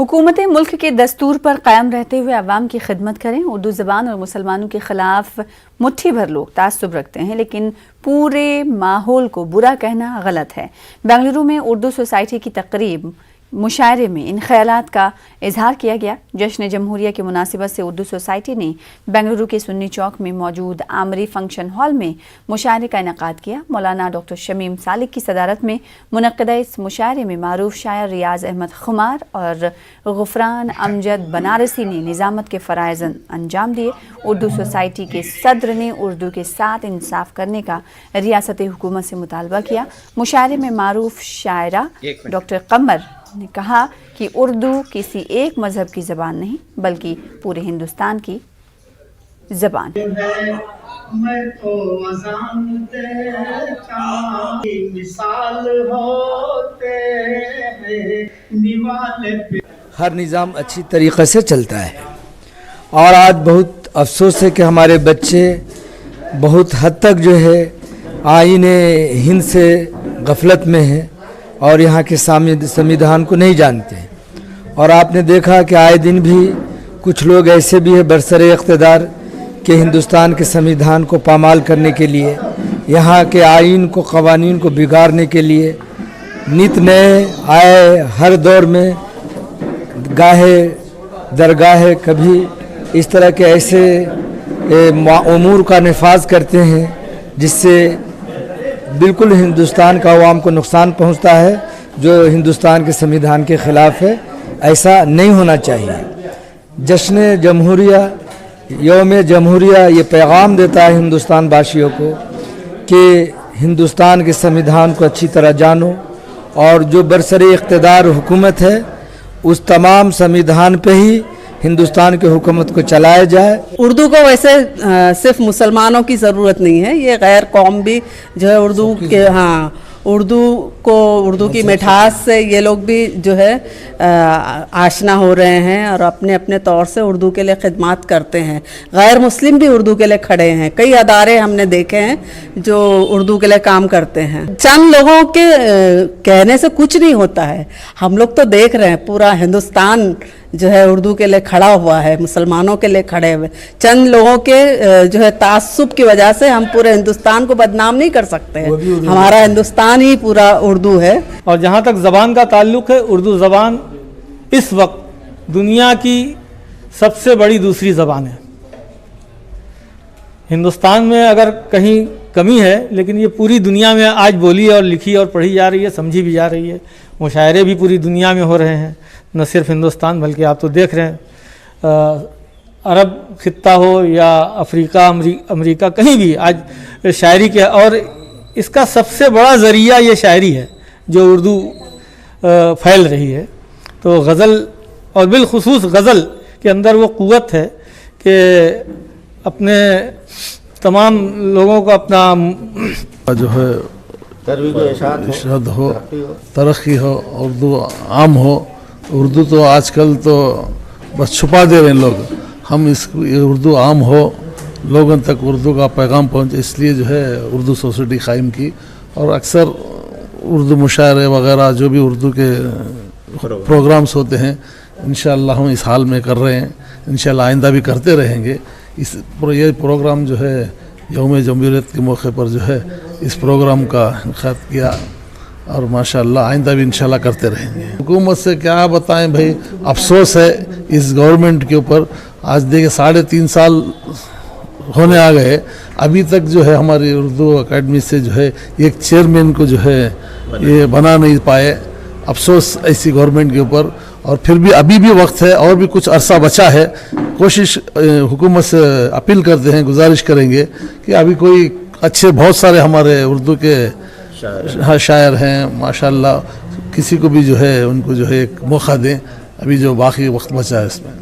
हुकूमत मुल्क के दस्तूर पर कायम रहते हुए अवाम की खिदमत करें। उर्दू ज़बान और मुसलमानों के ख़िलाफ़ मुट्ठी भर लोग तासुब रखते हैं, लेकिन पूरे माहौल को बुरा कहना गलत है। बेंगलुरु में उर्दू सोसाइटी की तकरीब मुशायरे में इन ख्यालात का इजहार किया गया। जश्न जमहूरिया की मुनासिबत से उर्दू सोसाइटी ने बेंगलुरु के सुन्नी चौक में मौजूद आमरी फंक्शन हॉल में मुशायरे का इनेकाद किया। मौलाना डॉक्टर शमीम सालिक की सदारत में मुनक्किदा इस मुशायरे में मारूफ शायर रियाज अहमद खुमार और गुफरान अमजद बनारसी ने निज़ामत के फ़राइज़ अंजाम दिए। उर्दू सोसाइटी के सदर ने उर्दू के साथ इंसाफ करने का रियासत हुकूमत से मुतालबा किया। मुशायरे में मारूफ शायरा डॉक्टर कमर ने कहा कि उर्दू किसी एक मजहब की ज़बान नहीं बल्कि पूरे हिंदुस्तान की ज़बान है। हर निज़ाम अच्छी तरीक़े से चलता है और आज बहुत अफसोस है कि हमारे बच्चे बहुत हद तक जो है आईन हिंद से गफलत में हैं और यहाँ के संविधान को नहीं जानते हैं। और आपने देखा कि आए दिन भी कुछ लोग ऐसे भी हैं बरसरे इक़्तिदार के हिंदुस्तान के संविधान को पामाल करने के लिए, यहाँ के आईन को क़वानीन को बिगाड़ने के लिए नित नए आए हर दौर में गाहे दरगाहे कभी इस तरह के ऐसे उमूर का नफाज करते हैं जिससे बिल्कुल हिंदुस्तान का अवाम को नुकसान पहुंचता है, जो हिंदुस्तान के संविधान के ख़िलाफ़ है। ऐसा नहीं होना चाहिए। जश्न जमहूरिया यौम जमहूरिया ये पैगाम देता है हिंदुस्तान वासियों को कि हिंदुस्तान के संविधान को अच्छी तरह जानो और जो बरसरे इक़्तिदार हुकूमत है उस तमाम संविधान पे ही हिंदुस्तान की हुकूमत को चलाया जाए। उर्दू को वैसे सिर्फ मुसलमानों की ज़रूरत नहीं है, ये गैर कौम भी जो है उर्दू के उर्दू की मिठास से ये लोग भी जो है आशना हो रहे हैं और अपने अपने तौर से उर्दू के लिए खिदमत करते हैं। गैर मुस्लिम भी उर्दू के लिए खड़े हैं। कई अदारे हमने देखे हैं जो उर्दू के लिए काम करते हैं। चंद लोगों के कहने से कुछ नहीं होता है। हम लोग तो देख रहे हैं पूरा हिंदुस्तान जो है उर्दू के लिए खड़ा हुआ है, मुसलमानों के लिए खड़े हुए। चंद लोगों के जो है तासुब की वजह से हम पूरे हिंदुस्तान को बदनाम नहीं कर सकते हैं। हमारा हिंदुस्तान ही पूरा उर्दू है। और जहाँ तक ज़बान का ताल्लुक़ है, उर्दू ज़बान इस वक्त दुनिया की सबसे बड़ी दूसरी ज़बान है। हिंदुस्तान में अगर कहीं कमी है, लेकिन ये पूरी दुनिया में आज बोली और लिखी और पढ़ी जा रही है, समझी भी जा रही है। मुशायरे भी पूरी दुनिया में हो रहे हैं, न सिर्फ हिंदुस्तान बल्कि आप तो देख रहे हैं अरब खित्ता हो या अफ्रीका अमेरिका कहीं भी आज शायरी के, और इसका सबसे बड़ा ज़रिया ये शायरी है जो उर्दू फैल रही है। तो गज़ल और बिलखुसूस गज़ल के अंदर वो क़ुव्वत है कि अपने तमाम लोगों को अपना जो है इरशाद हो, तरक्की हो, उर्दू आम हो। उर्दू तो आजकल तो बस छुपा दे रहे हैं लोग। हम इस उर्दू आम हो, लोगों तक उर्दू का पैगाम पहुंचे, इसलिए जो है उर्दू सोसाइटी कायम की। और अक्सर उर्दू मुशायरे वगैरह जो भी उर्दू के प्रोग्राम्स होते हैं इंशाअल्लाह हम इस हाल में कर रहे हैं, इंशाअल्लाह आइंदा भी करते रहेंगे। ये प्रोग्राम जो है यौम जमहूरियत के मौके पर जो है इस प्रोग्राम का इनेकाद किया और माशाअल्लाह आइंदा भी इंशाअल्लाह करते रहेंगे। हुकूमत से क्या बताएं भाई, अफसोस है इस गवर्नमेंट के ऊपर। आज देखिए 3.5 साल होने आ गए, अभी तक जो है हमारी उर्दू अकेडमी से जो है एक चेयरमैन को जो है ये बना नहीं पाए। अफसोस ऐसी गवर्नमेंट के ऊपर। और फिर भी अभी भी वक्त है और भी कुछ अरसा बचा है। कोशिश हुकूमत से अपील करते हैं, गुजारिश करेंगे कि अभी कोई अच्छे बहुत सारे हमारे उर्दू के शायर हैं माशाअल्लाह, किसी को भी जो है उनको जो है एक मौका दें, अभी जो बाकी वक्त बचा है इसमें।